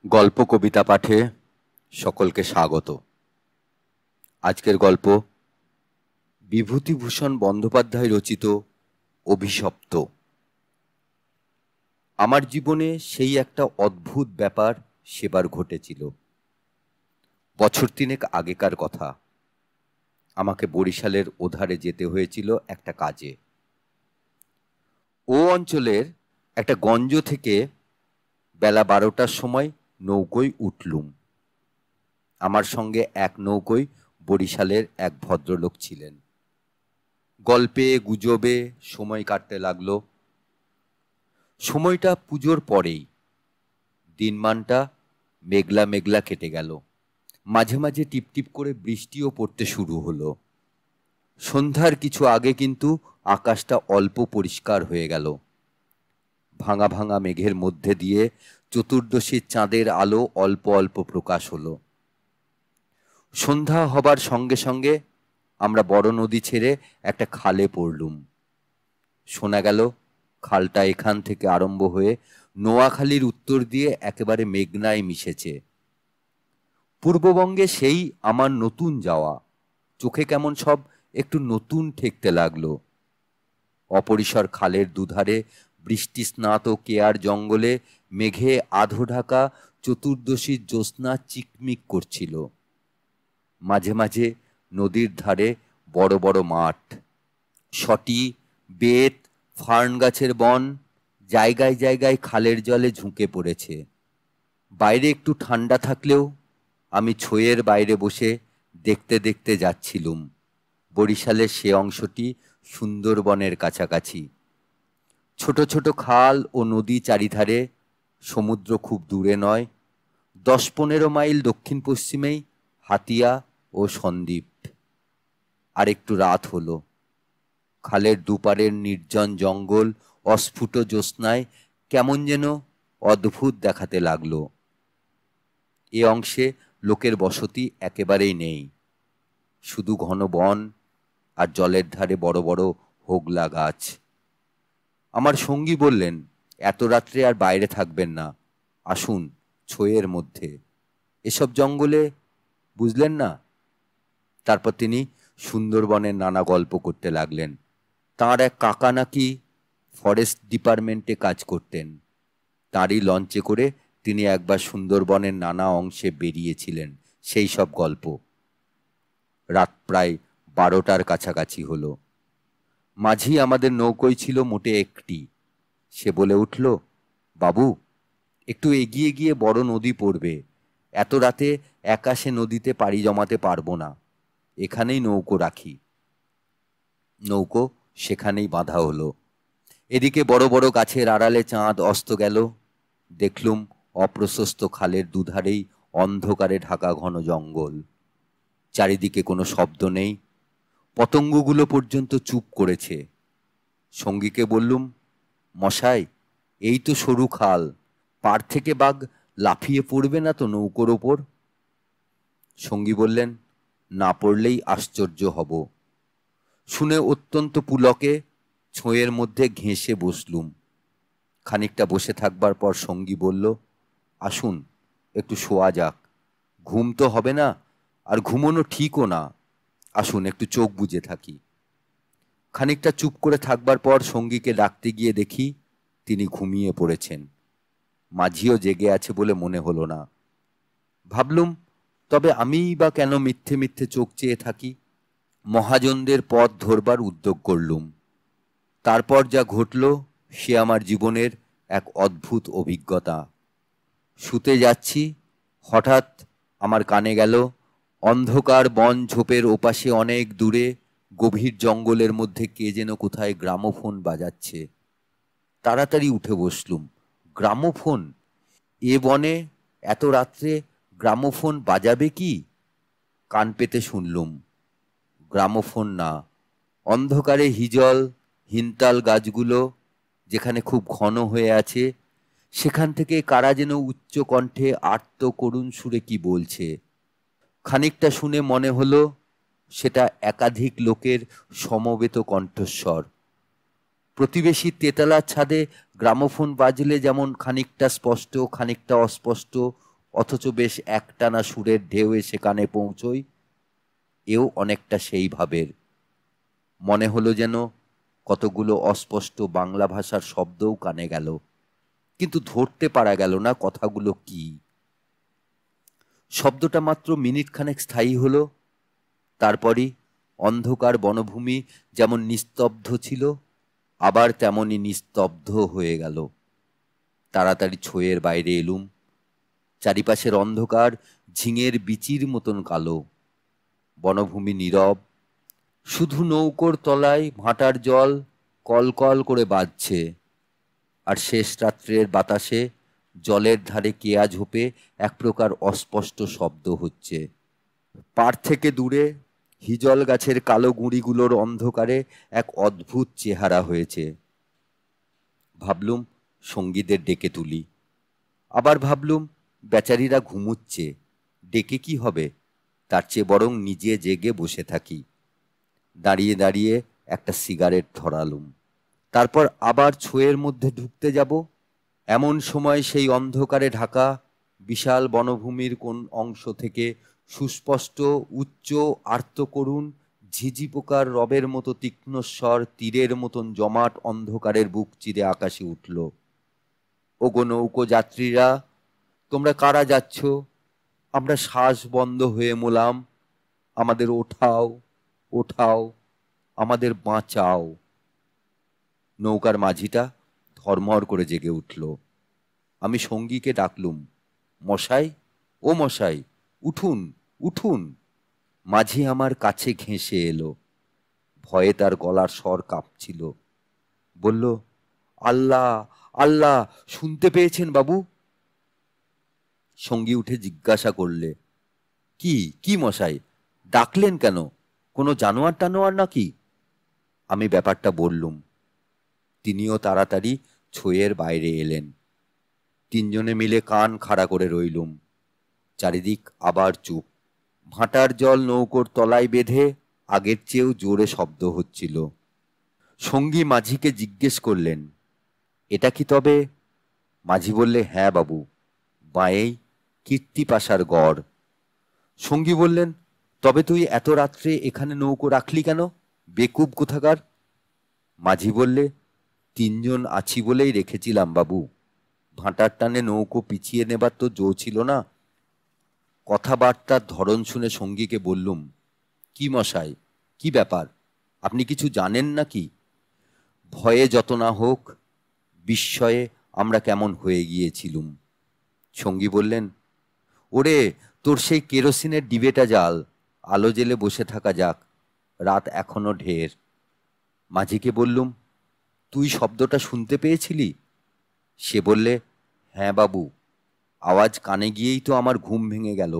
গল্প কবিতা পাঠে সকলকে স্বাগত। আজকের গল্প বিভূতিভূষণ বন্দ্যোপাধ্যায় রচিত অভিশপ্ত। আমার জীবনে সেই একটা অদ্ভুত ব্যাপার সেবার ঘটেছিল। বছর তিনেক আগেকার কথা। আমাকে বরিশালের ওধারে যেতে হয়েছিল একটা কাজে। ও অঞ্চলের একটা গঞ্জ থেকে বেলা 12টার সময় নৌকোয় উঠলুম। আমার সঙ্গে এক নৌকোয় বরিশালের এক ভদ্রলোক ছিলেন। গল্পে গুজবে সময় কাটতে লাগলো। সময়টা পুজোর পরেই। দিনমানটা মেঘলা মেঘলা কেটে গেল। মাঝে মাঝে টিপটিপ করে বৃষ্টিও পড়তে শুরু হলো। সন্ধ্যার কিছু আগে কিন্তু আকাশটা অল্প পরিষ্কার হয়ে গেল। ভাঙা ভাঙা মেঘের মধ্যে দিয়ে চতুর্দশীর চাঁদের আলো অল্প অল্প প্রকাশ হলো। সন্ধ্যা হবার সঙ্গে সঙ্গে আমরা বড় নদী ছেড়ে একটা খালে পড়লুম। শোনা গেল খালটা এখান থেকে আরম্ভ হয়ে নোয়াখালীর উত্তর দিয়ে একেবারে মেঘনায় মিশেছে। পূর্ববঙ্গে সেই আমার নতুন যাওয়া। চোখে কেমন সব একটু নতুন ঠেকতে লাগলো। অপরিসর খালের দুধারে বৃষ্টি স্নাত কেয়ার জঙ্গলে মেঘে আধো ঢাকা চতুর্দশীর জ্যোৎস্না চিকমিক করছিল। মাঝে মাঝে নদীর ধারে বড় বড় মাঠ, সটি, বেত, ফার্ন গাছের বন জায়গায় জায়গায় খালের জলে ঝুঁকে পড়েছে। বাইরে একটু ঠান্ডা থাকলেও আমি ছইয়ের বাইরে বসে দেখতে দেখতে যাচ্ছিলুম। বরিশালের সে অংশটি সুন্দরবনের কাছাকাছি। ছোট ছোট খাল ও নদী চারিধারে। সমুদ্র খুব দূরে নয়। 10-15 মাইল দক্ষিণ পশ্চিমেই হাতিয়া ও সন্দ্বীপ। আর একটু রাত হলো। খালের দুপারের নির্জন জঙ্গল অস্ফুট জ্যোৎস্নায় কেমন যেন অদ্ভুত দেখাতে লাগলো। এ অংশে লোকের বসতি একেবারেই নেই। শুধু ঘন বন আর জলের ধারে বড় বড় হোগলা গাছ। আমার সঙ্গী বললেন, এত রাত্রে আর বাইরে থাকবেন না, আসুন ছইয়ের মধ্যে, এসব জঙ্গলে, বুঝলেন না। তারপর তিনি সুন্দরবনের নানা গল্প করতে লাগলেন। তাঁর এক কাকা নাকি ফরেস্ট ডিপার্টমেন্টে কাজ করতেন। তাঁরই লঞ্চে করে তিনি একবার সুন্দরবনের নানা অংশে বেরিয়েছিলেন। সেই সব গল্প। রাত প্রায় 12টার কাছাকাছি হলো। মাঝি আমাদের নৌকোয় ছিল মোটে একটি। সে বলে উঠল, বাবু, একটু এগিয়ে গিয়ে বড় নদী পড়বে। এত রাতে একা সে নদীতে পাড়ি জমাতে পারবো না, এখানেই নৌকো রাখি। নৌকো সেখানেই বাঁধা হলো। এদিকে বড় বড় গাছের আড়ালে চাঁদ অস্ত গেল। দেখলুম অপ্রশস্ত খালের দুধারেই অন্ধকারে ঢাকা ঘন জঙ্গল। চারিদিকে কোনো শব্দ নেই। পতঙ্গগুলো পর্যন্ত চুপ করেছে। সঙ্গীকে বললুম, মশাই, এই তো সরু খাল, পার থেকে বাঘ লাফিয়ে পড়বে না তো নৌকোর ওপর? সঙ্গী বললেন, না পড়লেই আশ্চর্য হব। শুনে অত্যন্ত পুলকে ছইয়ের মধ্যে ঘেঁষে বসলুম। খানিকটা বসে থাকবার পর সঙ্গী বলল, আসুন একটু শোয়া যাক। ঘুম তো হবে না, আর ঘুমোনো ঠিকও না। আসুন একটু চোখ বুজে থাকি। খানিকটা চুপ করে থাকবার পর সঙ্গীকে ডাকতে গিয়ে দেখি তিনি ঘুমিয়ে পড়েছেন। মাঝিও জেগে আছে বলে মনে হলো না। ভাবলুম, তবে আমিই বা কেন মিথ্যে মিথ্যে চোখ চেয়ে থাকি। মহাজনদের পথ ধরবার উদ্যোগ করলুম। তারপর যা ঘটল সে আমার জীবনের এক অদ্ভুত অভিজ্ঞতা। শুতে যাচ্ছি, হঠাৎ আমার কানে গেল, অন্ধকার বন ঝোপের ওপাশে অনেক দূরে গভীর জঙ্গলের মধ্যে কে যেন কোথায় গ্রামোফোন বাজাচ্ছে। তাড়াতাড়ি উঠে বসলুম। গ্রামোফোন? এ বনে এত রাত্রে গ্রামোফোন বাজাবে কি? কান পেতে শুনলুম। গ্রামোফোন না। অন্ধকারে হিজল হিনতাল গাছগুলো যেখানে খুব ঘন হয়ে আছে, সেখান থেকে কারা যেন উচ্চ কণ্ঠে আর্ত করুণ সুরে কি বলছে। খানিকটা শুনে মনে হলো সেটা একাধিক লোকের সমবেত কণ্ঠস্বর। প্রতিবেশী তেতলার ছাদে গ্রামোফোন বাজলে যেমন খানিকটা স্পষ্ট খানিকটা অস্পষ্ট অথচ বেশ একটানা সুরের ঢেউ এসে কানে পৌঁছই, এও অনেকটা সেই ভাবের। মনে হলো যেন কতগুলো অস্পষ্ট বাংলা ভাষার শব্দও কানে গেল, কিন্তু ধরতে পারা গেল না কথাগুলো কি। শব্দটা মাত্র মিনিটখানেক স্থায়ী হলো, তারপরই অন্ধকার বনভূমি যেমন নিস্তব্ধ ছিল, আবার তেমনই নিস্তব্ধ হয়ে গেল। তাড়াতাড়ি ছইয়ের বাইরে এলুম। চারিপাশের অন্ধকার ঝিঙের বিচির মতন কালো, বনভূমি নীরব, শুধু নৌকোর তলায় ভাটার জল কলকল করে বাজছে, আর শেষ রাত্রের বাতাসে জলের ধারে কেয়া ঝোপে এক প্রকার অস্পষ্ট শব্দ হচ্ছে। পাড় থেকে দূরে হিজল গাছের কালো গুঁড়িগুলোর অন্ধকারে এক অদ্ভুত চেহারা হয়েছে। ভাবলুম সঙ্গীদের ডেকে তুলি, আবার ভাবলুম বেচারীরা ঘুমুচ্ছে, ডেকে কি হবে, তার চেয়ে বরং নিজে জেগে বসে থাকি। দাঁড়িয়ে দাঁড়িয়ে একটা সিগারেট ধরালুম, তারপর আবার ছইয়ের মধ্যে ঢুকতে যাব। এমন সময় সেই অন্ধকারে ঢাকা বিশাল বনভূমির কোন অংশ থেকে সুস্পষ্ট উচ্চ আর্তকরুণ ঝিঝি পোকার রবের মতো তীক্ষ্ণ স্বর তীরের মতন জমাট অন্ধকারের বুক চিরে আকাশে উঠল। ওগো নৌকো যাত্রীরা, তোমরা কারা যাচ্ছ? আমরা শ্বাস বন্ধ হয়ে মোলাম, আমাদের ওঠাও, ওঠাও, আমাদের বাঁচাও। নৌকার মাঝিটা ধর্মর করে জেগে উঠল। আমি সঙ্গীকে ডাকলুম, মশাই, ও মশাই, উঠুন, উঠুন। মাঝি আমার কাছে ঘেঁষে এলো, ভয়ে তার গলার স্বর কাঁপছিল। বলল, আল্লাহ, আল্লাহ, শুনতে পেয়েছেন বাবু? সঙ্গী উঠে জিজ্ঞাসা করলে, কি কি মশাই, ডাকলেন কেন? কোনো জানোয়ার টানোয়ার নাকি? আমি ব্যাপারটা বললুম। তিনিও তাড়াতাড়ি ছইয়ের বাইরে এলেন। তিনজনে মিলে কান খাড়া করে রইলুম। চারিদিক আবার চুপ। ভাটার জল নৌকোর তলায় বেঁধে আগের চেয়েও জোরে শব্দ হচ্ছিল। সঙ্গী মাঝিকে জিজ্ঞেস করলেন, এটা কি তবে? মাঝি বললে, হ্যাঁ বাবু, বাঁয়েই কীর্তিপাশার গড়। সঙ্গী বললেন, তবে তুই এত রাত্রে এখানে নৌকো রাখলি কেন, বেকুব কোথাকার? মাঝি বললে, তিনজন আছি বলেই রেখেছিলাম বাবু, ভাটার টানে নৌকো পিছিয়ে নেবার তো জো ছিল না। কথাবার্তার ধরন শুনে সঙ্গীকে বললুম, কি মশাই, কি ব্যাপার, আপনি কিছু জানেন নাকি? ভয়ে যত না হোক বিস্ময়ে আমরা কেমন হয়ে গিয়েছিলুম। সঙ্গী বললেন, ওরে, তোর সেই কেরোসিনের ডিবেটা জ্বাল, আলো জেলে বসে থাকা যাক, রাত এখনো ঢের। মাঝিকে বললুম, তুই শব্দটা শুনতে পেয়েছিলি? সে বললে, হ্যাঁ বাবু, আওয়াজ কানে গিয়েই তো আমার ঘুম ভেঙে গেল।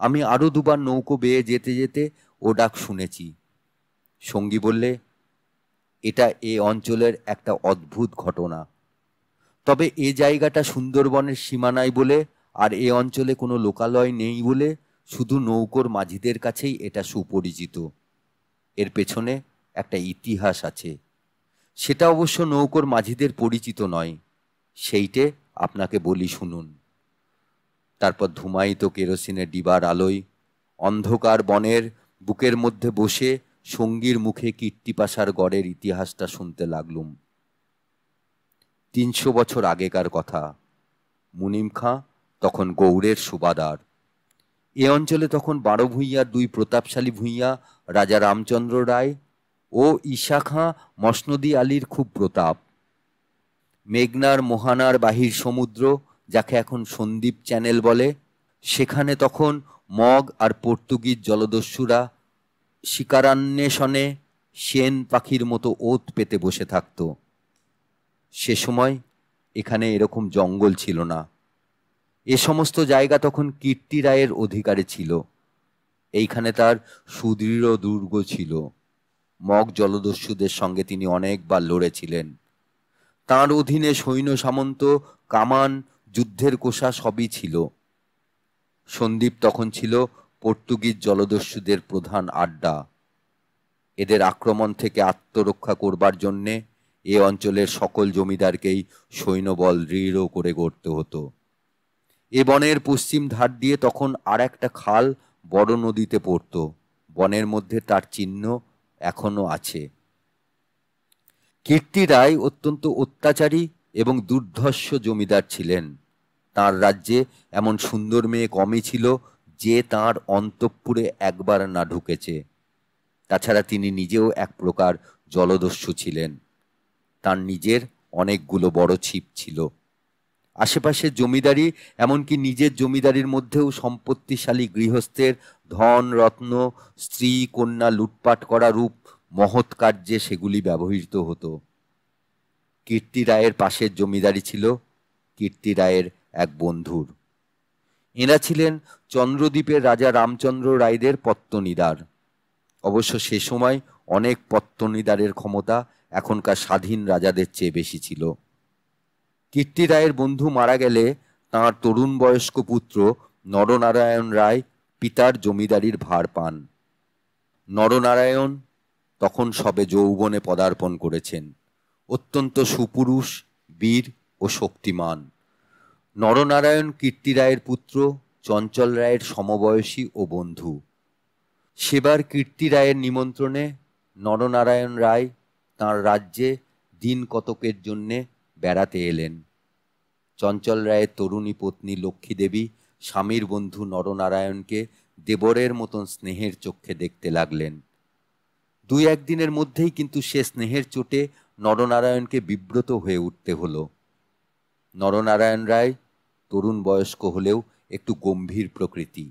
আমি আরো দুবার নৌকো বেয়ে যেতে যেতে ও ডাক শুনেছি। সঙ্গী বললে, এটা এ অঞ্চলের একটা অদ্ভুত ঘটনা। তবে এ জায়গাটা সুন্দরবনের সীমানায় বলে আর এ অঞ্চলে কোনো লোকালয় নেই বলে শুধু নৌকোর মাঝিদের কাছেই এটা সুপরিচিত। এর পেছনে একটা ইতিহাস আছে, সেটা অবশ্য নৌকোর মাঝিদের পরিচিত নয়। সেইটে আপনাকে বলি শুনুন। তারপর ধুমায়িত কেরোসিনের ডিবার আলোয় অন্ধকার বনের বুকের মধ্যে বসে সঙ্গীর মুখে কীর্তিপাশার গড়ের ইতিহাসটা শুনতে লাগলুম। ৩০০ বছর আগেকার কথা। মুনিম খাঁ তখন গৌড়ের সুবাদার। এ অঞ্চলে তখন ১২ ভূঁইয়ার ২ প্রতাপশালী ভূঁইয়া রাজা রামচন্দ্র রায় ও ঈশা খাঁ মসনদী আলীর খুব প্রতাপ। মেঘনার মোহানার বাহির সমুদ্র, যাকে এখন সন্দ্বীপ চ্যানেল বলে, সেখানে তখন মগ আর পর্তুগিজ জলদস্যুরা শিকারান্বেষণে সেন পাখির মতো ওত পেতে বসে থাকত। সে সময় এখানে এরকম জঙ্গল ছিল না। এ সমস্ত জায়গা তখন কীর্তি রায়ের অধিকারে ছিল। এইখানে তার সুদৃঢ় দুর্গ ছিল। মগ জলদস্যুদের সঙ্গে তিনি অনেকবার লড়েছিলেন। তাঁর অধীনে সৈন্য সামন্ত, কামান, যুদ্ধের কোষা সবই ছিল। সন্দ্বীপ তখন ছিল পর্তুগিজ জলদস্যুদের প্রধান আড্ডা। এদের আক্রমণ থেকে আত্মরক্ষা করবার জন্যে এ অঞ্চলের সকল জমিদারকেই সৈন্যবল দৃঢ় করে গড়তে হতো। এ বনের পশ্চিম ধার দিয়ে তখন আর একটা খাল বড় নদীতে পড়ত। বনের মধ্যে তার চিহ্ন এখনো আছে। কীর্তি রায় অত্যন্ত অত্যাচারী এবং দুর্ধর্ষ জমিদার ছিলেন। তাঁর রাজ্যে এমন সুন্দর মেয়ে কমই ছিল যে তাঁর অন্তঃপুরে একবার না ঢুকেছে। তাছাড়া তিনি নিজেও এক প্রকার জলদস্যু ছিলেন। তার নিজের অনেকগুলো বড় ছিপ ছিল। আশেপাশে জমিদারি, এমনকি নিজের জমিদারির মধ্যেও সম্পত্তিশালী গৃহস্থের ধন রত্ন, স্ত্রী কন্যা লুটপাট করা রূপ মহৎ কার্যে সেগুলি ব্যবহৃত হতো। কীর্তি রায়ের পাশের জমিদারি ছিল কীর্তি রায়ের এক বন্ধুর। এঁরা ছিলেন চন্দ্রদ্বীপের রাজা রামচন্দ্র রায়দের পত্তনিদার। অবশ্য সে সময় অনেক পত্তনিদারের ক্ষমতা এখনকার স্বাধীন রাজাদের চেয়ে বেশি ছিল। কীর্তি রায়ের বন্ধু মারা গেলে তাঁর তরুণ বয়স্ক পুত্র নরনারায়ণ রায় পিতার জমিদারির ভার পান। নরনারায়ণ তখন সবে যৌবনে পদার্পণ করেছেন, অত্যন্ত সুপুরুষ, বীর ও শক্তিমান। নরনারায়ণ কীর্তি রায়ের পুত্র চঞ্চল রায়ের সমবয়সী ও বন্ধু। সেবার কীর্তি রায়ের নিমন্ত্রণে নরনারায়ণ রায় তাঁর রাজ্যে দিন কতকের জন্যে বেড়াতে এলেন। চঞ্চল রায়ের তরুণী পত্নী লক্ষ্মী দেবী স্বামীর বন্ধু নরনারায়ণকে দেবরের মতন স্নেহের চক্ষে দেখতে লাগলেন। দুই একদিনের মধ্যেই কিন্তু সে স্নেহের চোটে নরনারায়ণকে বিব্রত হয়ে উঠতে হলো। নরনারায়ণ রায় তরুণ বয়স্ক হলেও একটু গম্ভীর প্রকৃতি।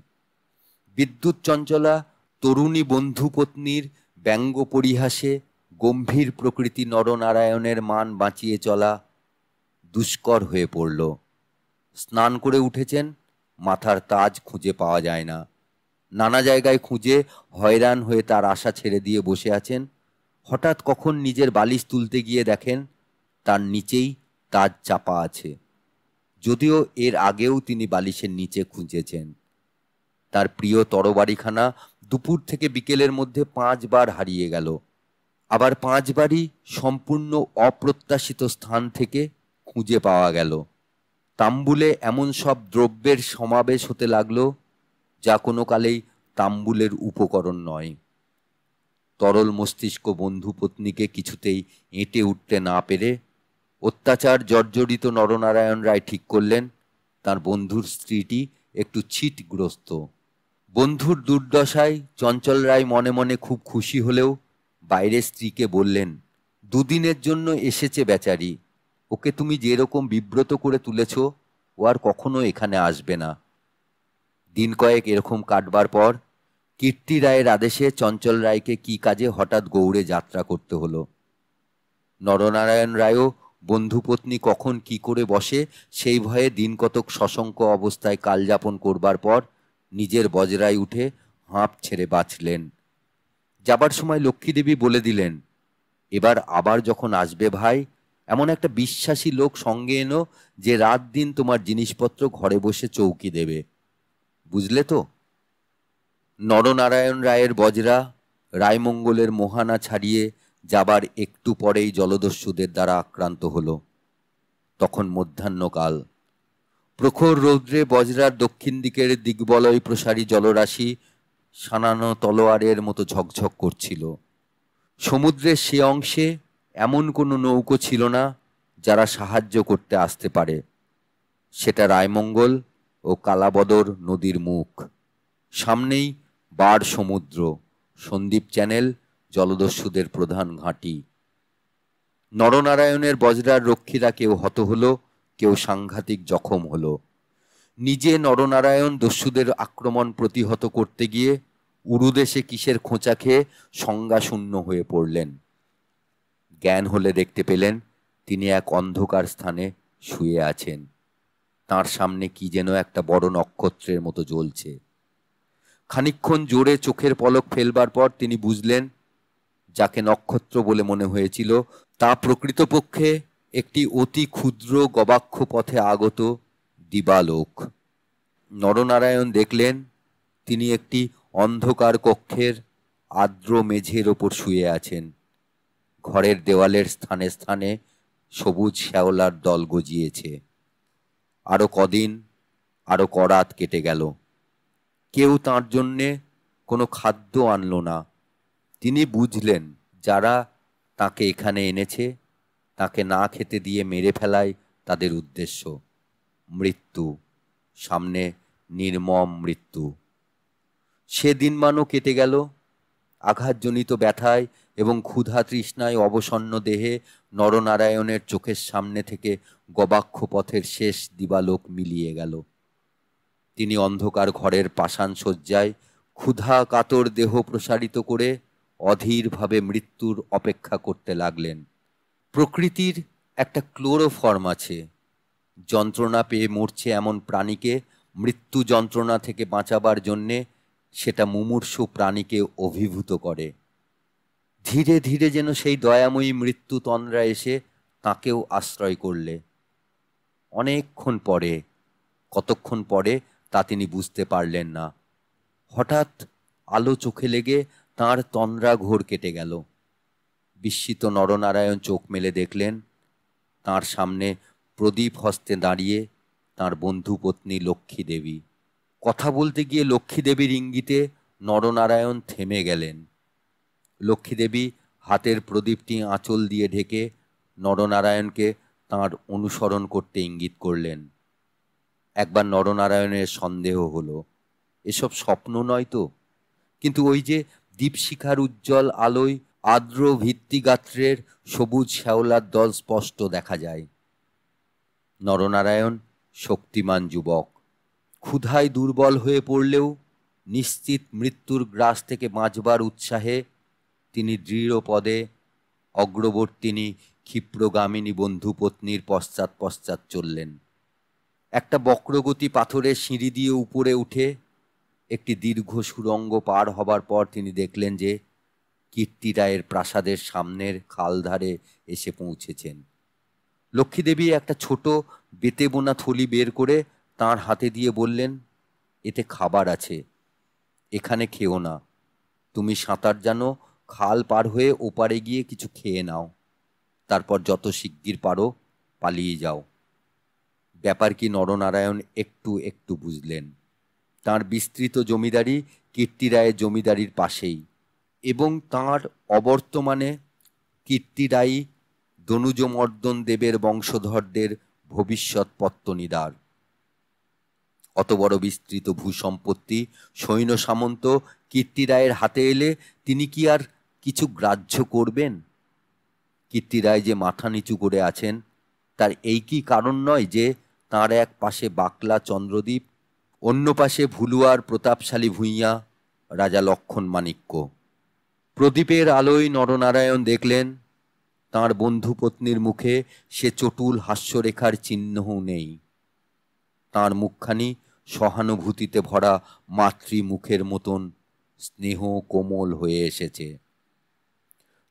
বিদ্যুৎ চঞ্চলা তরুণী বন্ধু পত্নীর ব্যঙ্গ পরিহাসে গম্ভীর প্রকৃতি নরনারায়ণের মান বাঁচিয়ে চলা দুষ্কর হয়ে পড়ল। স্নান করে উঠেছেন, মাথার তাজ খুঁজে পাওয়া যায় না। নানা জায়গায় খুঁজে হয়রান হয়ে তার আশা ছেড়ে দিয়ে বসে আছেন। হঠাৎ কখন নিজের বালিশ তুলতে গিয়ে দেখেন তার নিচেই তাজ চাপা আছে, যদিও এর আগেও তিনি বালিশের নিচে খুঁজেছেন। তার প্রিয় তরবারিখানা দুপুর থেকে বিকেলের মধ্যে 5 বার হারিয়ে গেল। আবার 5 বারই সম্পূর্ণ অপ্রত্যাশিত স্থান থেকে খুঁজে পাওয়া গেল। তাম্বুলে এমন সব দ্রব্যের সমাবেশ হতে লাগলো যা কোনো কালেই তাম্বুলের উপকরণ নয়। তরল মস্তিষ্ক বন্ধু পত্নীকে কিছুতেই এঁটে উঠতে না পেরে অত্যাচার জর্জরিত নরনারায়ণ রায় ঠিক করলেন তার বন্ধুর স্ত্রীটি একটু ছিটগ্রস্ত। বন্ধুর দুর্দশায় চঞ্চল রায় মনে মনে খুব খুশি হলেও বাইরে স্ত্রীকে বললেন, 2 দিনের জন্য এসেছে বেচারি, ওকে তুমি যেরকম বিব্রত করে তুলেছ ও আর কখনো এখানে আসবে না। দিন কয়েক এরকম কাটবার পর কীর্তি রায়ের আদেশে চঞ্চল রায়কে কি কাজে হঠাৎ গৌড়ে যাত্রা করতে হলো। নরনারায়ণ রায়ও বন্ধুপত্নী কখন কি করে বসে সেই ভয়ে দিন কতক সশঙ্ক অবস্থায় কালযাপন করবার পর নিজের বজরায় উঠে হাঁপ ছেড়ে বাঁচলেন। যাবার সময় লক্ষ্মীদেবী বলে দিলেন, এবার আবার যখন আসবে ভাই, এমন একটা বিশ্বাসী লোক সঙ্গে এনো যে রাত দিন তোমার জিনিসপত্র ঘরে বসে চৌকি দেবে, বুঝলে তো? নরনারায়ণ রায়ের বজরা রায়মঙ্গলের মোহানা ছাড়িয়ে যাবার একটু পরেই জলদস্যুদের দ্বারা আক্রান্ত হল। তখন মধ্যাহ্নকাল। প্রখর রৌদ্রে বজরার দক্ষিণ দিকের দিগ্বলয় প্রসারী জলরাশি সানানো তলোয়ারের মতো ঝকঝক করছিল। সমুদ্রের সে অংশে এমন কোনো নৌকো ছিল না যারা সাহায্য করতে আসতে পারে। সেটা রায়মঙ্গল ও কালাবদর নদীর মুখ। সামনেই বার সমুদ্র, সন্দ্বীপ চ্যানেল জলদস্যুদের প্রধান ঘাঁটি। নরনারায়ণের বজরার রক্ষীরা কেউ হত হলো, কেউ সাংঘাতিক জখম হলো। নিজে নরনারায়ণ দস্যুদের আক্রমণ প্রতিহত করতে গিয়ে উরুদেশে কিসের খোঁচা খেয়ে সংজ্ঞাশূন্য হয়ে পড়লেন। জ্ঞান হলে দেখতে পেলেন তিনি এক অন্ধকার স্থানে শুয়ে আছেন। তার সামনে কি যেন একটা বড় নক্ষত্রের মতো জ্বলছে। খানিকক্ষণ জোরে চোখের পলক ফেলবার পর তিনি বুঝলেন যাকে নক্ষত্র বলে মনে হয়েছিল তা প্রকৃতপক্ষে একটি অতি ক্ষুদ্র গবাক্ষ পথে আগত দিবালোক। নরনারায়ণ দেখলেন তিনি একটি অন্ধকার কক্ষের আর্দ্র মেঝের ওপর শুয়ে আছেন। ঘরের দেওয়ালের স্থানে স্থানে সবুজ শ্যাওলার দল গজিয়েছে। আরো কদিন, আরো করাত কেটে গেল। কেউ তাঁর জন্যে কোনো খাদ্য আনলো না। তিনি বুঝলেন যারা তাকে এখানে এনেছে তাকে না খেতে দিয়ে মেরে ফেলাই তাদের উদ্দেশ্য। মৃত্যু, সামনে নির্মম মৃত্যু। সে দিনমানও কেটে গেল। আঘাতজনিত ব্যথায় এবং ক্ষুধা তৃষ্ণায় অবসন্ন দেহে নরনারায়ণের চোখের সামনে থেকে গবাক্ষ পথের শেষ দিবালোক মিলিয়ে গেল। তিনি অন্ধকার ঘরের পাষাণ শয্যায় ক্ষুধা কাতর দেহ প্রসারিত করে অধীরভাবে মৃত্যুর অপেক্ষা করতে লাগলেন। প্রকৃতির একটা ক্লোরোফর্ম আছে। যন্ত্রণা পেয়ে মরছে এমন প্রাণীকে মৃত্যু যন্ত্রণা থেকে বাঁচাবার জন্যে সেটা মুমূর্ষু প্রাণীকে অভিভূত করে। ধীরে ধীরে যেন সেই দয়াময়ী মৃত্যু তন্দ্রা এসে তাকেও আশ্রয় করলে। অনেকক্ষণ পরে, কতক্ষণ পরে তা তিনি বুঝতে পারলেন না। হঠাৎ আলো চোখে লেগে তাঁর তন্দ্রা ঘোর কেটে গেল। বিস্মিত নরনারায়ণ চোখ মেলে দেখলেন তাঁর সামনে প্রদীপ হস্তে দাঁড়িয়ে তাঁর বন্ধু পত্নী লক্ষ্মী দেবী। কথা বলতে গিয়ে লক্ষ্মী দেবীর ইঙ্গিতে নরনারায়ণ থেমে গেলেন। লক্ষ্মী দেবী হাতের প্রদীপটি আঁচল দিয়ে ঢেকে নরনারায়ণকে তাঁর অনুসরণ করতে ইঙ্গিত করলেন। একবার নরনারায়ণের সন্দেহ হলো, এসব স্বপ্ন নয় তো? কিন্তু ওই যে দীপশিখার উজ্জ্বল আলোয় আর্দ্র ভিত্তিগাত্রের সবুজ শ্যাওলার দল স্পষ্ট দেখা যায়। নরনারায়ণ শক্তিমান যুবক, ক্ষুধায় দুর্বল হয়ে পড়লেও নিশ্চিত মৃত্যুর গ্রাস থেকে বাঁচবার উৎসাহে তিনি দৃঢ় পদে অগ্রবর্তিনী ক্ষিপ্রগামিনী বন্ধুপত্নীর পশ্চাৎ পশ্চাৎ চললেন। একটা বক্রগতি পাথরের সিঁড়ি দিয়ে উপরে উঠে একটি দীর্ঘ সুড়ঙ্গ পার হবার পর তিনি দেখলেন যে কীর্তি রায়ের প্রাসাদের সামনের খালধারে এসে পৌঁছেছেন। লক্ষ্মীদেবী একটা ছোট বেতে বোনা থলি বের করে তাঁর হাতে দিয়ে বললেন, এতে খাবার আছে, এখানে খেও না। তুমি সাঁতার জানো, খাল পার হয়ে ওপারে গিয়ে কিছু খেয়ে নাও, তারপর যত শিগগির পারো পালিয়ে যাও। ব্যাপার কি নরনারায়ণ একটু একটু বুঝলেন। তাঁর বিস্তৃত জমিদারি কীর্তি রায়ের জমিদারির পাশেই, এবং তাঁর অবর্তমানে কীর্তি রায়ই দনুজমর্দন দেবের বংশধরদের ভবিষ্যৎ পত্তনিদার। অত বড় বিস্তৃত ভূসম্পত্তি সৈন্য সামন্ত কীর্তি রায়ের হাতে এলে তিনি কি আর কিছু গ্রাহ্য করবেন? কীর্তি রায় যে মাথা নিচু করে আছেন তার এই কি কারণ নয় যে তাঁর এক পাশে বাকলা চন্দ্রদ্বীপ, অন্য পাশে ভুলুয়ার প্রতাপশালী ভূঁইয়া রাজা লক্ষণ মাণিক্য। প্রদীপের আলোয় নরনারায়ণ দেখলেন তাঁর বন্ধু পত্নীর মুখে সে চটুল হাস্যরেখার চিহ্নও নেই। তাঁর মুখখানি সহানুভূতিতে ভরা মাতৃমুখের মতন স্নেহ কোমল হয়ে এসেছে।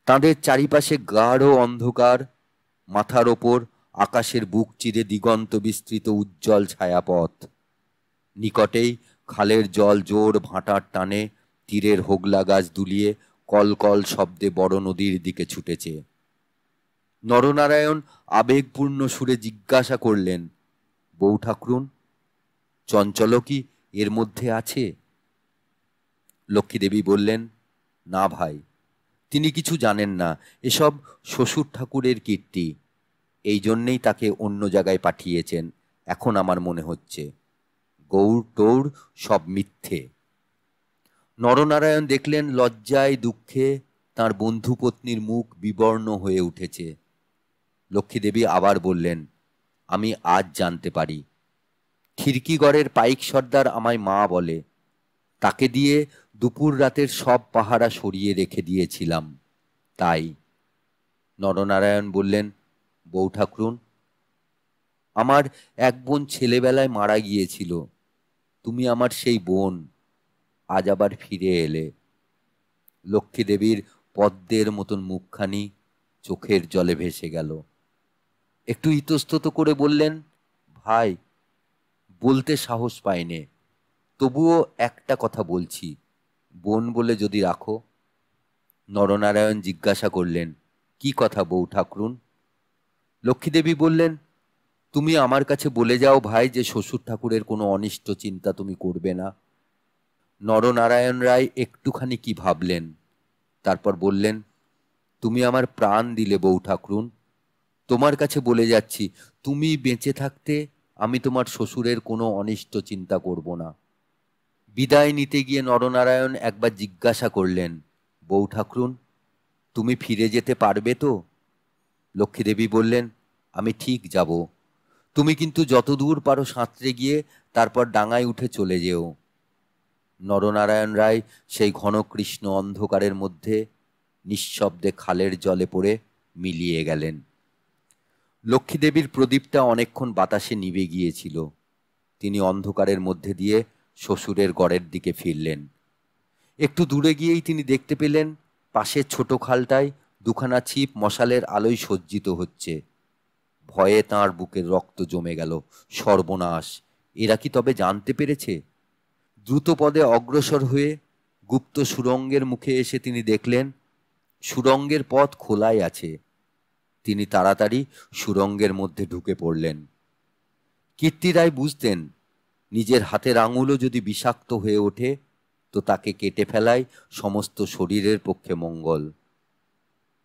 তাঁদের চারিপাশে গাঢ় অন্ধকার, মাথার ওপর আকাশের বুক চিরে দিগন্ত বিস্তৃত উজ্জ্বল ছায়াপথ। নিকটেই খালের জল জোর ভাটার টানে তীরের হোগলা গাছ দুলিয়ে কলকল শব্দে বড় নদীর দিকে ছুটেছে। নরনারায়ণ আবেগপূর্ণ সুরে জিজ্ঞাসা করলেন, বউ ঠাকরুন, চঞ্চল কি এর মধ্যে আছে? লক্ষ্মীদেবী বললেন, না ভাই, তিনি কিছু জানেন না, এসব শ্বশুর ঠাকুরের কীর্তি, এই জন্যেই তাকে অন্য জায়গায় পাঠিয়েছেন এখন আমার মনে হচ্ছে। গৌর টৌর সব মিথ্যে। নরনারায়ণ দেখলেন লজ্জায় দুঃখে তাঁর বন্ধু পত্নীর মুখ বিবর্ণ হয়ে উঠেছে। লক্ষ্মীদেবী আবার বললেন, আমি আজ জানতে পারি। খিড়কিগড়ের পাইক সর্দার আমায় মা বলে, তাকে দিয়ে দুপুর রাতের সব পাহারা সরিয়ে রেখে দিয়েছিলাম, তাই। নরনারায়ণ বললেন, বউ ঠাকরুন, আমার এক বোন ছেলেবেলায় মারা গিয়েছিল, তুমি আমার সেই বোন, আজ আবার ফিরে এলে। লক্ষ্মীদেবীর পদ্মের মতন মুখখানি চোখের জলে ভেসে গেল। একটু ইতস্তত করে বললেন, ভাই, বলতে সাহস পাইনে, তবুও একটা কথা বলছি, বোন বলে যদি রাখো। নরনারায়ণ জিজ্ঞাসা করলেন, কি কথা বউ ঠাকরুন? লক্ষ্মীদেবী বললেন, তুমি আমার কাছে বলে যাও ভাই যে শ্বশুর ঠাকুরের কোনো অনিষ্ট চিন্তা তুমি করবে না। নরনারায়ণ রায় একটুখানি কি ভাবলেন, তারপর বললেন, তুমি আমার প্রাণ দিলে বউ ঠাকরুন, তোমার কাছে বলে যাচ্ছি, তুমি বেঁচে থাকতে আমি তোমার শ্বশুরের কোনো অনিষ্ট চিন্তা করব না। বিদায় নিতে গিয়ে নরনারায়ণ একবার জিজ্ঞাসা করলেন, বউ ঠাকরুন, তুমি ফিরে যেতে পারবে তো? লক্ষ্মীদেবী বললেন, আমি ঠিক যাব, তুমি কিন্তু যতদূর পারো সাঁতরে গিয়ে তারপর ডাঙায় উঠে চলে যেও। নরনারায়ণ রায় সেই ঘন কৃষ্ণ অন্ধকারের মধ্যে নিঃশব্দে খালের জলে পড়ে মিলিয়ে গেলেন। লক্ষ্মীদেবীর প্রদীপটা অনেকক্ষণ বাতাসে নিভে গিয়েছিল। তিনি অন্ধকারের মধ্যে দিয়ে শ্বশুরের গড়ের দিকে ফিরলেন। একটু দূরে গিয়েই তিনি দেখতে পেলেন পাশের ছোট খালটায় দুখানা ছিপ মশালের আলোয় সজ্জিত হচ্ছে। ভয়ে তাঁর বুকের রক্ত জমে গেল। সর্বনাশ, এরা কি তবে জানতে পেরেছে? দ্রুতপদে অগ্রসর হয়ে গুপ্ত সুড়ঙ্গের মুখে এসে তিনি দেখলেন সুড়ঙ্গের পথ খোলাই আছে। তিনি তাড়াতাড়ি সুড়ঙ্গের মধ্যে ঢুকে পড়লেন। কীর্তি রায় বুঝতেন, নিজের হাতের আঙুলও যদি বিষাক্ত হয়ে ওঠে তো তাকে কেটে ফেলাই সমস্ত শরীরের পক্ষে মঙ্গল।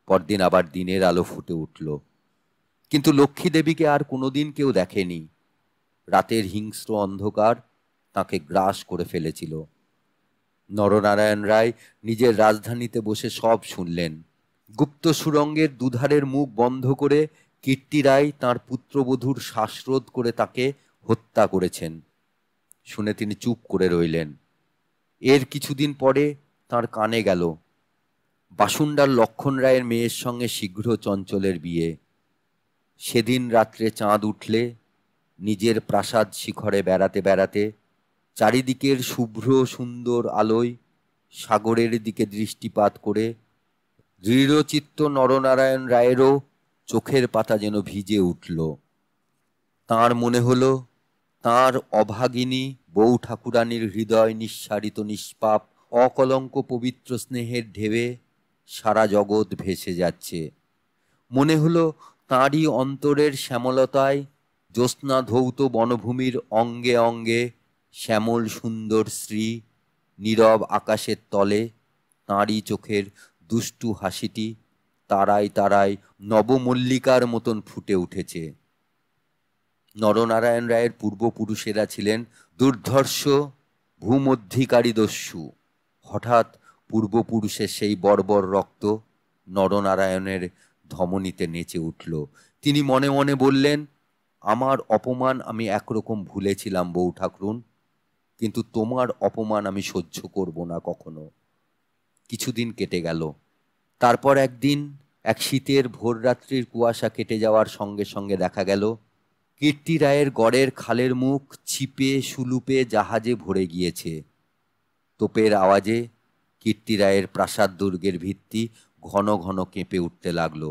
পরদিন আবার দিনের আলো ফুটে উঠল, কিন্তু লক্ষ্মী দেবীকে আর কোনোদিন কেউ দেখেনি। রাতের হিংস্র অন্ধকার তাকে গ্রাস করে ফেলেছিল। নরনারায়ণ রায় নিজের রাজধানীতে বসে সব শুনলেন। গুপ্ত সুড়ঙ্গের দুধারের মুখ বন্ধ করে কীর্তি রায় তাঁর পুত্রবধূর শ্বাসরোধ করে তাকে হত্যা করেছেন শুনে তিনি চুপ করে রইলেন। এর কিছুদিন পরে তাঁর কানে গেল বাসুন্ডার লক্ষণ রায়ের মেয়ের সঙ্গে শীঘ্র চঞ্চলের বিয়ে। সেদিন রাত্রে চাঁদ উঠলে নিজের প্রাসাদ শিখরে বেড়াতে বেড়াতে চারিদিকের শুভ্র সুন্দর আলোয় সাগরের দিকে দৃষ্টিপাত করে দৃঢ়চিত্ত নরনারায়ণ রায়েরও চোখের পাতা যেন ভিজে উঠল। তাঁর মনে হলো তাঁর অভাগিনী বউ ঠাকুরানীর হৃদয় নিঃসারিত নিষ্পাপ অকলঙ্ক পবিত্র স্নেহের ঢেউয়ে সারা জগৎ ভেসে যাচ্ছে। মনে হলো তাঁরই অন্তরের শ্যামলতায় জ্যোৎস্না ধৌত বনভূমির অঙ্গে অঙ্গে শ্যামল সুন্দর শ্রী নীরব আকাশের তলে তাঁরই চোখের দুষ্টু হাসিটি তারায় তারায় নবমল্লিকার মতন ফুটে উঠেছে। নরনারায়ণ রায়ের পূর্বপুরুষেরা ছিলেন দুর্ধর্ষ ভূমধ্যিকারী দস্যু। হঠাৎ পূর্বপুরুষের সেই বর্বর রক্ত নরনারায়ণের ধমনীতে নেচে উঠল। তিনি মনে মনে বললেন, আমার অপমান আমি একরকম ভুলেছিলাম বউ ঠাকরুন, কিন্তু তোমার অপমান আমি সহ্য করব না কখনো। কিছুদিন কেটে গেল। তারপর একদিন এক শীতের ভোররাত্রির কুয়াশা কেটে যাওয়ার সঙ্গে সঙ্গে দেখা গেল কীর্তি রায়ের গড়ের খালের মুখ ছিপে সুলুপে জাহাজে ভরে গিয়েছে। তোপের আওয়াজে কীর্তি রায়ের প্রাসাদ দুর্গের ভিত্তি ঘন ঘন কেঁপে উঠতে লাগল।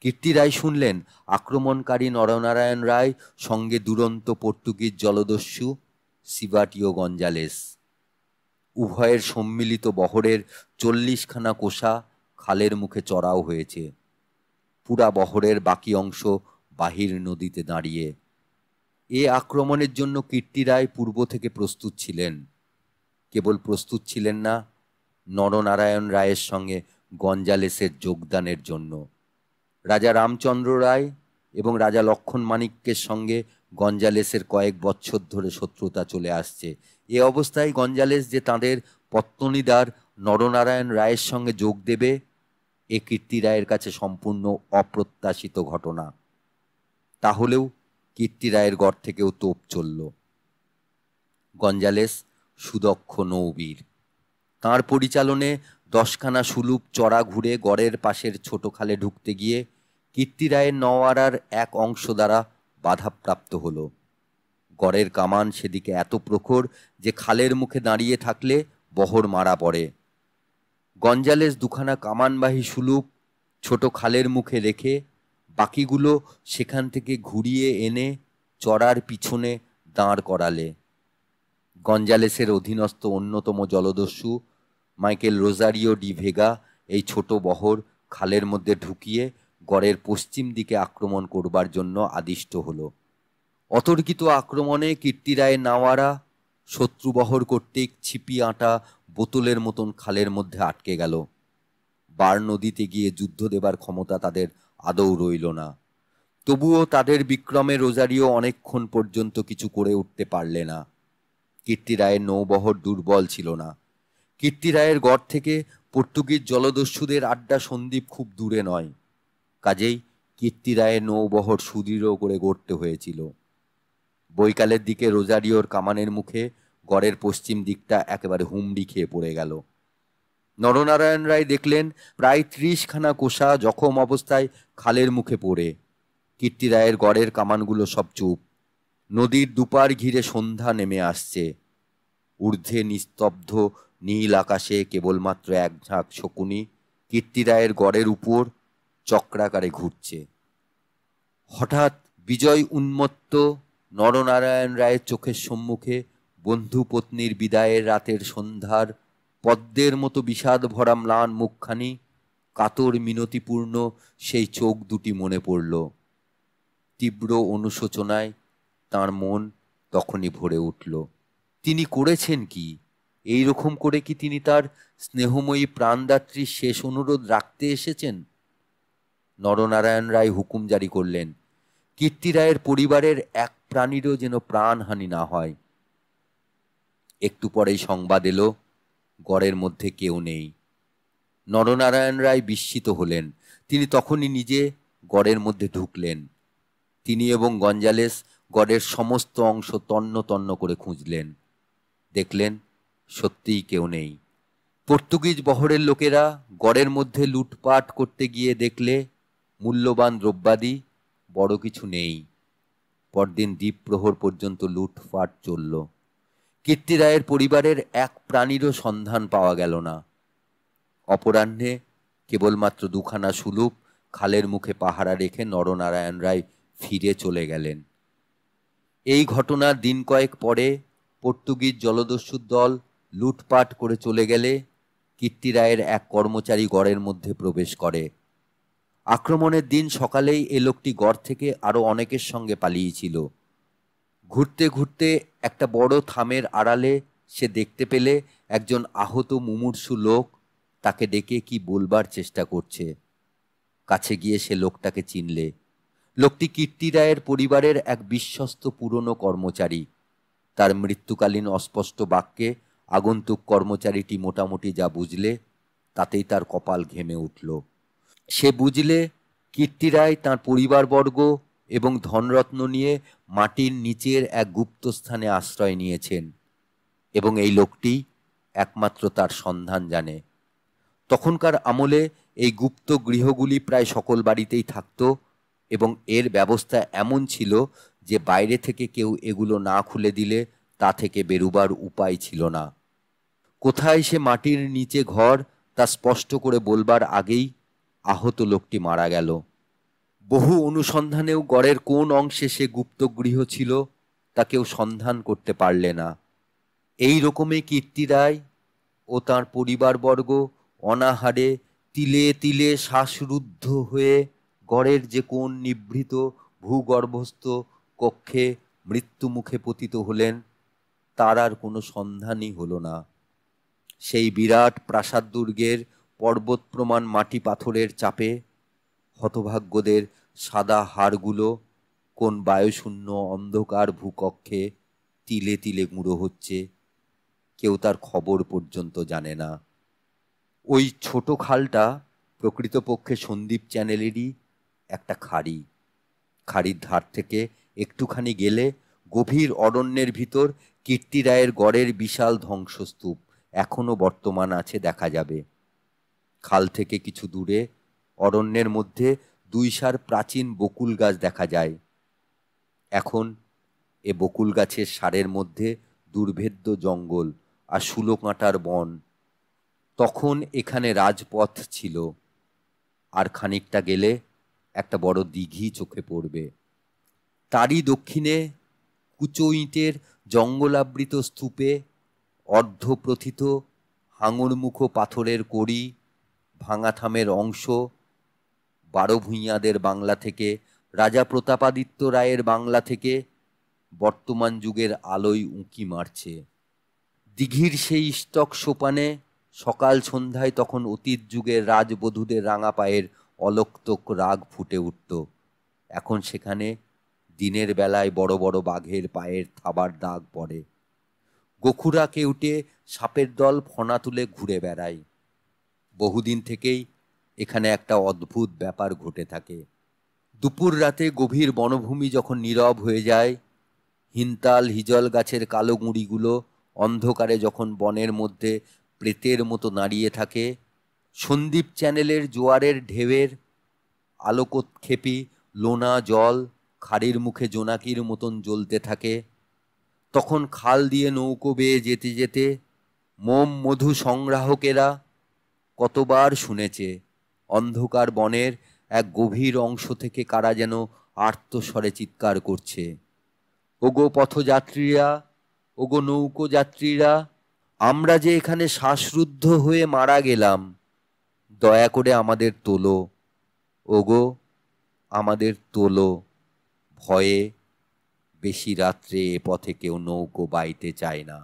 কীর্তি রায় শুনলেন আক্রমণকারী নরনারায়ণ রায় সঙ্গে দুরন্ত পর্তুগিজ জলদস্যু সিবাটিও গঞ্জালেস। উভয়ের সম্মিলিত বহরের 40খানা কোষা খালের মুখে চড়াও হয়েছে। পুরা বহরের বাকি অংশ বাহির নদীতে দাঁড়িয়ে। এ আক্রমণের জন্য কীর্তি রায় পূর্ব থেকে প্রস্তুত ছিলেন। কেবল প্রস্তুত ছিলেন না নরনারায়ণ রায়ের সঙ্গে গঞ্জালেসের যোগদানের জন্য। রাজা রামচন্দ্র রায় এবং রাজা লক্ষণ মাণিক্যের সঙ্গে গঞ্জালেসের কয়েক বৎসর ধরে শত্রুতা চলে আসছে। এ অবস্থায় গঞ্জালেস যে তাঁদের পত্তনিদার নরনারায়ণ রায়ের সঙ্গে যোগ দেবে, এ কীর্তি রায়ের কাছে সম্পূর্ণ অপ্রত্যাশিত ঘটনা। তাহলেও কীর্তি রায়ের গড় থেকেও তোপ চলল। গঞ্জালেস সুদক্ষ নৌবীর। তাঁর পরিচালনে 10খানা সুলুপ চড়া ঘুরে গড়ের পাশের ছোট খালে ঢুকতে গিয়ে কীর্তি রায়ের নওয়ারার এক অংশ দ্বারা বাধাপ্রাপ্ত হল। গড়ের কামান সেদিকে এত প্রখর যে খালের মুখে দাঁড়িয়ে থাকলে বহর মারা পড়ে। গঞ্জালেস দুখানা কামানবাহী সুলুপ ছোট খালের মুখে রেখে বাকিগুলো সেখান থেকে ঘুরিয়ে এনে চড়ার পিছনে দাঁড় করালে। গঞ্জালেসের অধীনস্থ অন্যতম জলদস্যু মাইকেল রোজারিও ডি ভেগা এই ছোট বহর খালের মধ্যে ঢুকিয়ে গড়ের পশ্চিম দিকে আক্রমণ করবার জন্য আদিষ্ট হল। অতর্কিত আক্রমণে কীর্তিরায়ের নাওয়ারা শত্রুবহর কর্তৃক ছিপি আঁটা বোতলের মতন খালের মধ্যে আটকে গেল। বার নদীতে গিয়ে যুদ্ধ দেবার ক্ষমতা তাদের আদৌ রইল না। তবুও তাদের বিক্রমে রোজারিও অনেকক্ষণ পর্যন্ত কিছু করে উঠতে পারলে না। কীর্তিরায়ের নৌবহর দুর্বল ছিল না। কীর্তিরায়ের গড় থেকে পর্তুগিজ জলদস্যুদের আড্ডা সন্দ্বীপ খুব দূরে নয়। কাজেই কীর্তিরায়ের নৌবহর সুদৃঢ় করে গড়তে হয়েছিল। বৈকালের দিকে রোজারিওর কামানের মুখে গড়ের পশ্চিম দিকটা একেবারে হুমড়ি খেয়ে পড়ে গেল। নরনারায়ণ রায় দেখলেন প্রায় 30খানা কোষা জখম অবস্থায় খালের মুখে পড়ে। কীর্তিরায়ের গড়ের কামানগুলো সব চুপ। নদীর দুপার ঘিরে সন্ধ্যা নেমে আসছে। ঊর্ধ্বে নিস্তব্ধ নীল আকাশে কেবলমাত্র এক ঝাঁক শকুনি কীর্তিরায়ের গড়ের উপর চক্রাকারে ঘুরছে। হঠাৎ বিজয় উন্মত্ত নরনারায়ণ রায়ের চোখের সম্মুখে বন্ধু পত্নীর বিদায়ের রাতের সন্ধ্যার পদ্মের মতো বিষাদ ভরা ম্লান মুখখানি, কাতর মিনতিপূর্ণ সেই চোখ দুটি মনে পড়ল। তীব্র অনুশোচনায় তাঁর মন তখনই ভরে উঠল। তিনি করেছেন কি? এই রকম করে কি তিনি তার স্নেহময়ী প্রাণদাত্রীর শেষ অনুরোধ রাখতে এসেছেন? নরনারায়ণ রায় হুকুম জারি করলেন, কীর্তিরায়ের পরিবারের এক প্রাণীরও যেন প্রাণহানি না হয়। একটু পরেই সংবাদ এলো, গড়ের মধ্যে কেউ নেই। নরনারায়ণ রায় বিস্মিত হলেন। তিনি তখনই নিজে গড়ের মধ্যে ঢুকলেন। তিনি এবং গঞ্জালেস গড়ের সমস্ত অংশ তন্ন তন্ন করে খুঁজলেন। দেখলেন সত্যিই কেউ নেই। পর্তুগিজ বহরের লোকেরা গড়ের মধ্যে লুটপাট করতে গিয়ে দেখলে মূল্যবান দ্রব্যাদি বড় কিছু নেই। পরদিন দ্বীপ প্রহর পর্যন্ত লুটপাট চলল। কীর্তিরায়ের পরিবারের এক প্রাণীরও সন্ধান পাওয়া গেল না। অপরাহ্নে কেবলমাত্র 2খানা সুলুপ খালের মুখে পাহারা রেখে নরনারায়ণ রায় ফিরে চলে গেলেন। এই ঘটনার দিন কয়েক পরে পর্তুগিজ জলদস্যুর দল লুটপাট করে চলে গেলে কীর্তিরায়ের এক কর্মচারী গড়ের মধ্যে প্রবেশ করে। আক্রমণের দিন সকালেই এ লোকটি গড় থেকে আরও অনেকের সঙ্গে পালিয়েছিল। ঘুরতে ঘুরতে একটা বড় থামের আড়ালে সে দেখতে পেলে একজন আহত মুমূর্ষু লোক তাকে ডেকে কি বলবার চেষ্টা করছে। কাছে গিয়ে সে লোকটাকে চিনলে। লোকটি কীর্তিরায়ের পরিবারের এক বিশ্বস্ত পুরনো কর্মচারী। তার মৃত্যুকালীন অস্পষ্ট বাক্যে আগন্তুক কর্মচারীটি মোটামুটি যা বুঝলে তাতেই তার কপাল ঘেমে উঠল। সে বুঝলে কীর্তিরায় তাঁর পরিবারবর্গ এবং ধনরত্ন নিয়ে মাটির নিচের এক গুপ্ত স্থানে আশ্রয় নিয়েছেন এবং এই লোকটি একমাত্র তার সন্ধান জানে। তখনকার আমলে এই গুপ্ত গৃহগুলি প্রায় সকল বাড়িতেই থাকত এবং এর ব্যবস্থা এমন ছিল যে বাইরে থেকে কেউ এগুলো না খুলে দিলে তা থেকে বেরুবার উপায় ছিল না। কোথায় সে মাটির নিচে ঘর তা স্পষ্ট করে বলবার আগেই আহত লোকটি মারা গেল। বহু অনুসন্ধানেও গড়ের কোন অংশে সে গুপ্তগৃহ ছিল তা কেউ সন্ধান করতে পারলে না। এই রকমে কীর্তিরায় ও তাঁর পরিবারবর্গ অনাহারে তিলে তিলে শ্বাসরুদ্ধ হয়ে গড়ের যে কোন নিভৃত ভূগর্ভস্থ কক্ষে মৃত্যুমুখে পতিত হলেন তার আর কোনো সন্ধানই হল না। সেই বিরাট প্রাসাদ দুর্গের পর্বত প্রমাণ মাটি পাথরের চাপে হতভাগ্যদের সাদা হাড়গুলো কোন বায়ুশূন্য অন্ধকার ভূকক্ষে তিলে তিলে গুঁড়ো হচ্ছে, কেউ তার খবর পর্যন্ত জানে না। ওই ছোট খালটা প্রকৃতপক্ষে সন্দ্বীপ চ্যানেলেরই একটা খাড়ি। খাড়ির ধার থেকে একটুখানি গেলে গভীর অরণ্যের ভিতর কীর্তিরায়ের গড়ের বিশাল ধ্বংসস্তূপ এখনো বর্তমান আছে, দেখা যাবে। খাল থেকে কিছু দূরে অরণ্যের মধ্যে 2 সার প্রাচীন বকুল গাছ দেখা যায়। এখন এ বকুল গাছের সারের মধ্যে দুর্ভেদ্য জঙ্গল আর শুলো কাঁটার বন। তখন এখানে রাজপথ ছিল। আর খানিকটা গেলে একটা বড় দিঘি চোখে পড়বে। তারই দক্ষিণে কুচো ইটের জঙ্গলাবৃত স্তূপে অর্ধপ্রথিত হাঙরমুখো পাথরের কড়ি, ভাঙা থামের অংশ, বারো ভূঁইয়াদের বাংলা থেকে, রাজা প্রতাপাদিত্য রায়ের বাংলা থেকে বর্তমান যুগের আলোয় উঁকি মারছে। দিঘির সেই স্টক সোপানে সকাল সন্ধ্যায় তখন অতীত যুগের রাজবধূদের রাঙা পায়ের অলোকতক রাগ ফুটে উঠত। এখন সেখানে দিনের বেলায় বড় বড় বাঘের পায়ের থাবার দাগ পড়ে। গোখুরা কেউটে সাপের দল ফনা তুলে ঘুরে বেড়ায়। বহুদিন থেকেই এখানে একটা অদ্ভুত ব্যাপার ঘটে থাকে। দুপুর রাতে গভীর বনভূমি যখন নীরব হয়ে যায়, হিনতাল হিজল গাছের কালো গুঁড়িগুলো অন্ধকারে যখন বনের মধ্যে প্রেতের মতো দাঁড়িয়ে থাকে, সন্দীপ চ্যানেলের জোয়ারের ঢেউয়ের আলোকোৎক্ষেপী লোনা জল খাড়ির মুখে জোনাকির মতন জ্বলতে থাকে, তখন খাল দিয়ে নৌকো বেয়ে যেতে যেতে মোম মধু সংগ্রাহকেরা কতবার শুনেছে অন্ধকার বনের এক গভীর অংশ থেকে কারা যেন আর্তস্বরে চিৎকার করছে, ওগো পথযাত্রীরা, ওগো নৌকো যাত্রীরা, আমরা যে এখানে শ্বাসরুদ্ধ হয়ে মারা গেলাম, দয়া করে আমাদের তোলো, ওগো আমাদের তোলো। ভয়ে বেশি রাত্রে এ পথে কেউ নৌকো বাইতে চায় না।